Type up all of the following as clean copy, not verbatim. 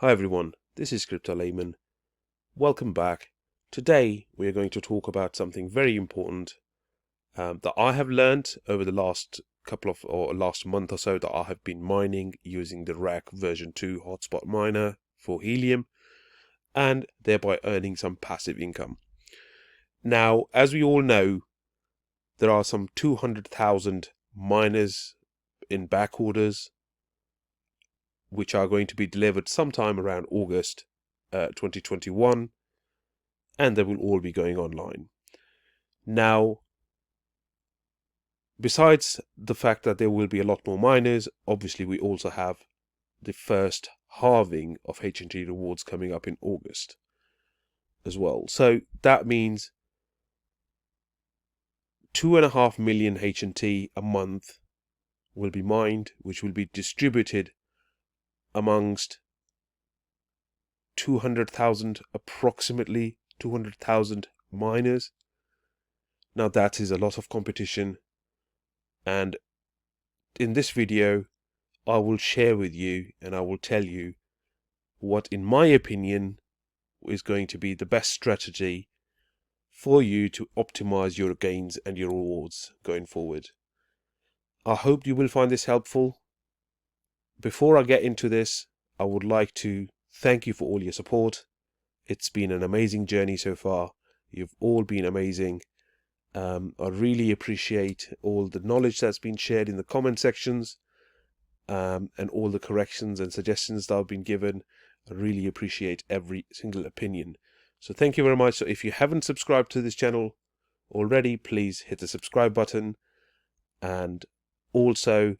Hi everyone, this is Layman. Welcome back. Today we are going to talk about something very important that I have learned over the last last month or so, that I have been mining using the RAC version 2 hotspot miner for Helium, and thereby earning some passive income. Now, as we all know, there are some 200,000 miners in back orders, which are going to be delivered sometime around August 2021, and they will all be going online. Now, besides the fact that there will be a lot more miners, obviously we also have the first halving of HNT rewards coming up in August as well. So that means 2.5 million HNT a month will be mined, which will be distributed amongst 200,000, approximately 200,000 miners. Now that is a lot of competition, and in this video I will share with you and I will tell you what, in my opinion, is going to be the best strategy for you to optimize your gains and your rewards going forward. I hope you will find this helpful. Before I get into this, I would like to thank you for all your support. It's been an amazing journey so far. You've all been amazing. I really appreciate all the knowledge that's been shared in the comment sections, and all the corrections and suggestions that have been given. I really appreciate every single opinion. So thank you very much. So if you haven't subscribed to this channel already, please hit the subscribe button, and also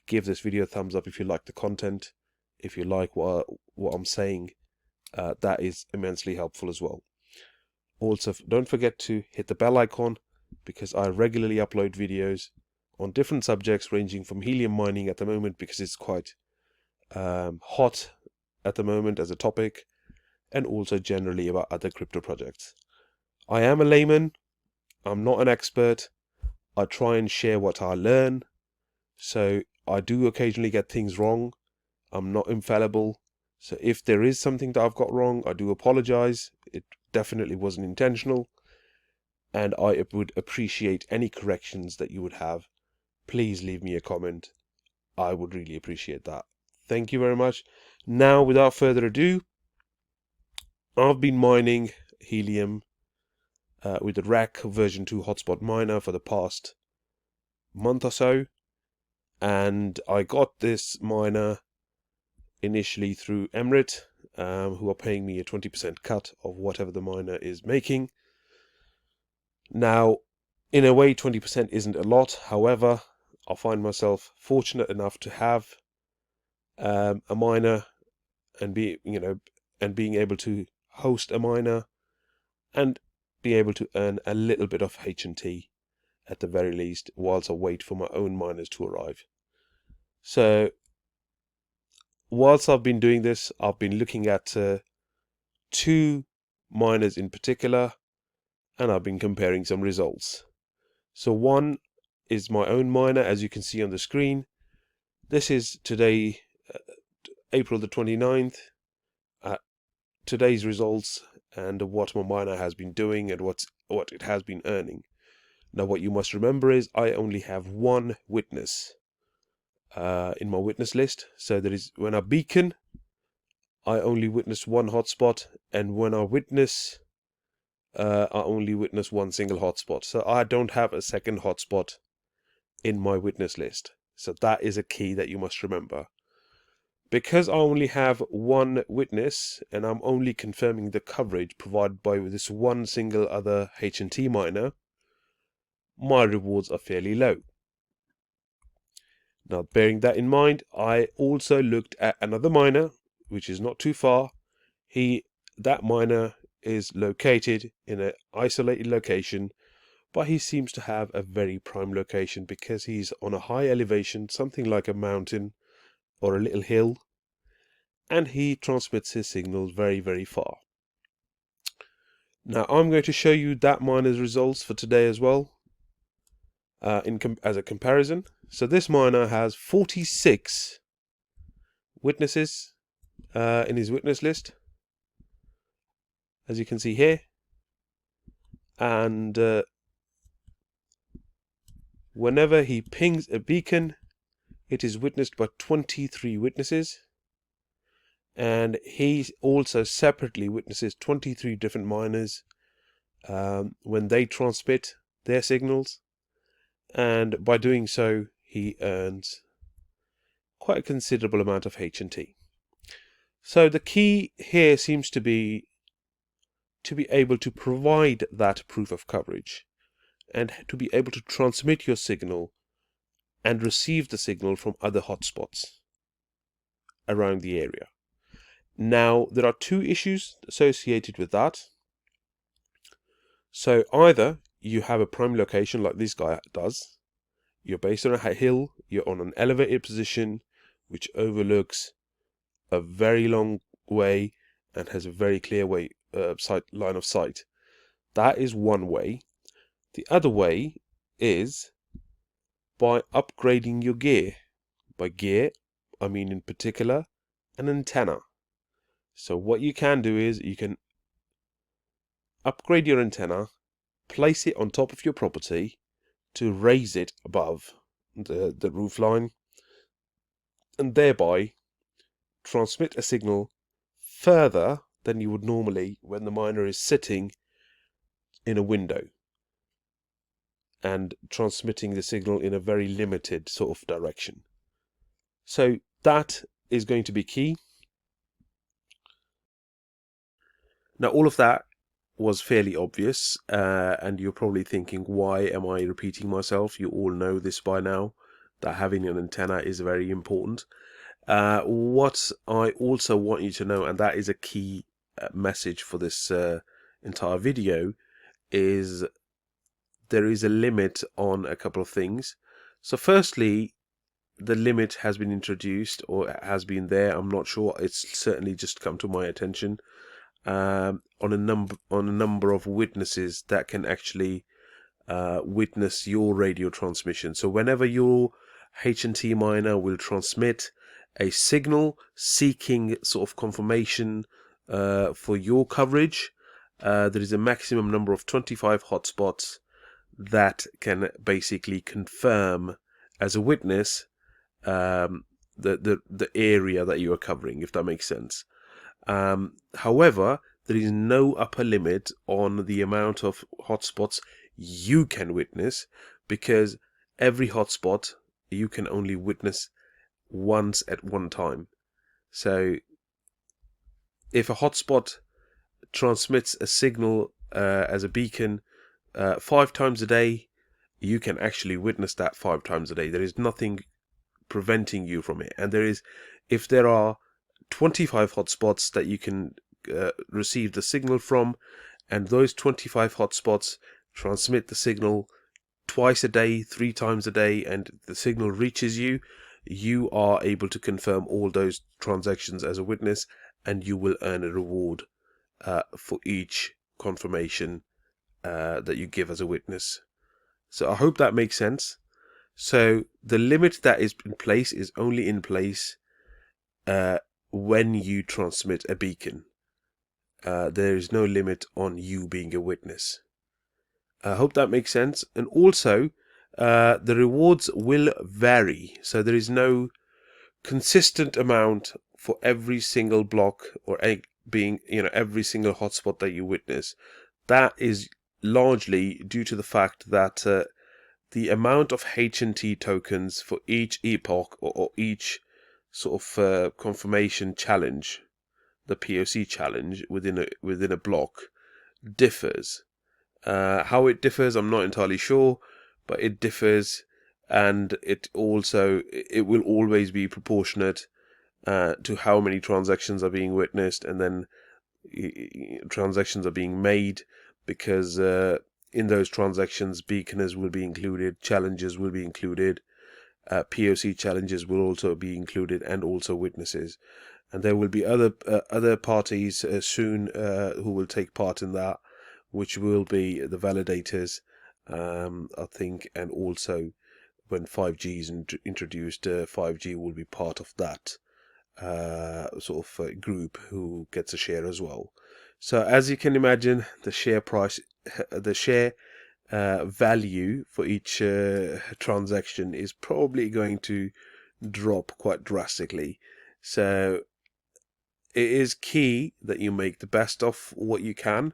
give this video a thumbs up if you like the content. If you like what I'm saying, that is immensely helpful as well. Also, don't forget to hit the bell icon, because I regularly upload videos on different subjects, ranging from helium mining at the moment, because it's quite hot at the moment as a topic, and also generally about other crypto projects. I am a layman. I'm not an expert. I try and share what I learn. So I do occasionally get things wrong. I'm not infallible. So if there is something that I've got wrong, I do apologize. It definitely wasn't intentional. And I would appreciate any corrections that you would have. Please leave me a comment. I would really appreciate that. Thank you very much. Now, without further ado, I've been mining Helium with the RAC version 2 hotspot miner for the past month or so. And I got this miner initially through Emirates, who are paying me a 20% cut of whatever the miner is making. Now, in a way, 20% isn't a lot. However, I find myself fortunate enough to have a miner and being able to host a miner and be able to earn a little bit of HNT at the very least, whilst I wait for my own miners to arrive. So whilst I've been doing this, I've been looking at two miners in particular, and I've been comparing some results. So one is my own miner, as you can see on the screen. This is today, April the 29th. Today's results and what my miner has been doing and what it has been earning. Now, what you must remember is I only have one witness in my witness list. So there is, when I beacon, I only witness one hotspot, and when I witness, I only witness one single hotspot. So I don't have a second hotspot in my witness list. So that is a key that you must remember. Because I only have one witness, and I'm only confirming the coverage provided by this one single other HNT miner, my rewards are fairly low. Now, bearing that in mind, I also looked at another miner, which is not too far. That miner is located in an isolated location, but he seems to have a very prime location because he's on a high elevation, something like a mountain or a little hill, and he transmits his signals very, very far. Now, I'm going to show you that miner's results for today as well, as a comparison. So this miner has 46 witnesses, in his witness list, as you can see here. And whenever he pings a beacon, it is witnessed by 23 witnesses. And he also separately witnesses 23 different miners when they transmit their signals. And by doing so, he earns quite a considerable amount of HNT. So the key here seems to be able to provide that proof of coverage and to be able to transmit your signal and receive the signal from other hotspots around the area. Now, there are two issues associated with that. So either you have a prime location like this guy does, you're based on a hill, you're on an elevated position which overlooks a very long way and has a very clear line of sight. That is one way. The other way is by upgrading your gear. By gear, I mean in particular an antenna. So what you can do is you can upgrade your antenna, place it on top of your property to raise it above the roof line, and thereby transmit a signal further than you would normally when the miner is sitting in a window and transmitting the signal in a very limited sort of direction. So that is going to be key. Now, all of that was fairly obvious, and you're probably thinking, why am I repeating myself? You all know this by now, that having an antenna is very important. What I also want you to know, and that is a key message for this entire video, is there is a limit on a couple of things. So firstly, the limit has been introduced, or has been there, I'm not sure, it's certainly just come to my attention, on a number of witnesses that can actually witness your radio transmission. So whenever your HNT miner will transmit a signal seeking sort of confirmation for your coverage, there is a maximum number of 25 hotspots that can basically confirm as a witness the area that you are covering, if that makes sense. However, there is no upper limit on the amount of hotspots you can witness, because every hotspot you can only witness once at one time. So if a hotspot transmits a signal as a beacon 5 times a day, you can actually witness that 5 times a day. There is nothing preventing you from it. And if there are 25 hotspots that you can receive the signal from, and those 25 hotspots transmit the signal twice a day, 3 times a day, and the signal reaches you, you are able to confirm all those transactions as a witness, and you will earn a reward for each confirmation that you give as a witness. So I hope that makes sense. So the limit that is in place is only in place when you transmit a beacon. There is no limit on you being a witness. I hope that makes sense. And also, the rewards will vary. So there is no consistent amount for every single block, or every single hotspot that you witness. That is largely due to the fact that the amount of HNT tokens for each epoch or each sort of confirmation challenge, the POC challenge within a block, differs. How it differs, I'm not entirely sure, but it differs, and it will always be proportionate to how many transactions are being witnessed, and then transactions are being made, because in those transactions, beaconers will be included, challenges will be included, POC challenges will also be included, and also witnesses. And there will be other parties soon who will take part in that, which will be the validators, I think, and also when 5G is introduced, 5G will be part of that group who gets a share as well. So as you can imagine, the share price, the share value for each transaction is probably going to drop quite drastically. So it is key that you make the best of what you can.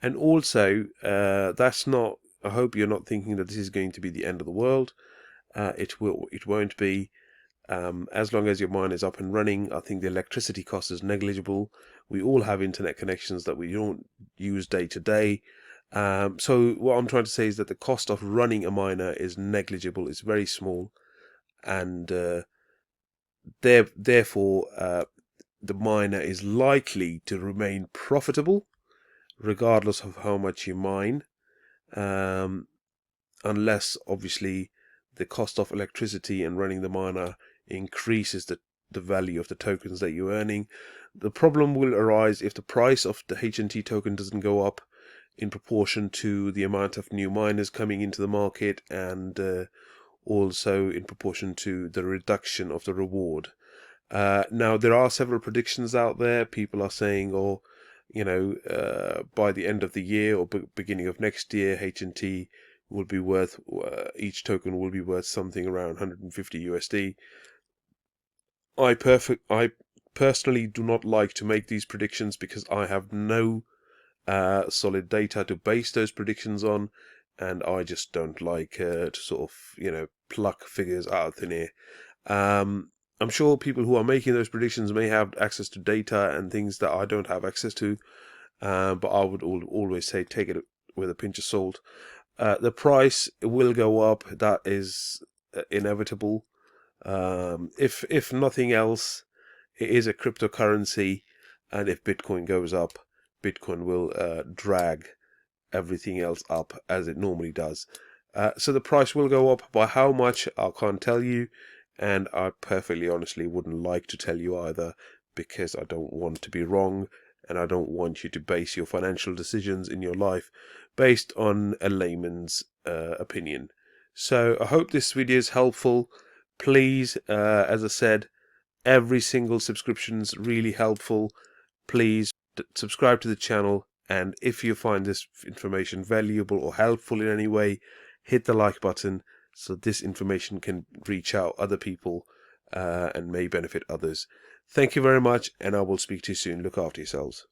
And also, that's not, I hope you're not thinking that this is going to be the end of the world. It won't be. As long as your mine is up and running, I think the electricity cost is negligible. We all have internet connections that we don't use day to day. So what I'm trying to say is that the cost of running a miner is negligible. It's very small, and therefore the miner is likely to remain profitable regardless of how much you mine, unless obviously the cost of electricity and running the miner increases the value of the tokens that you're earning. The problem will arise if the price of the HNT token doesn't go up in proportion to the amount of new miners coming into the market, and also in proportion to the reduction of the reward. Now, there are several predictions out there. People are saying, or by the end of the year or beginning of next year, HNT will be worth, each token will be worth something around 150 USD. I personally do not like to make these predictions because I have no solid data to base those predictions on, and I just don't like to pluck figures out of thin air. I'm sure people who are making those predictions may have access to data and things that I don't have access to, but I would always say take it with a pinch of salt. The price will go up. That is inevitable. If nothing else, it is a cryptocurrency, and if Bitcoin goes up, Bitcoin will drag everything else up as it normally does. So the price will go up. By how much, I can't tell you, and I perfectly honestly wouldn't like to tell you either, because I don't want to be wrong, and I don't want you to base your financial decisions in your life based on a layman's opinion. So I hope this video is helpful. Please, as I said, every single subscription is really helpful. Please subscribe to the channel, and if you find this information valuable or helpful in any way, hit the like button so this information can reach out other people and may benefit others. Thank you very much, and I will speak to you soon. Look after yourselves.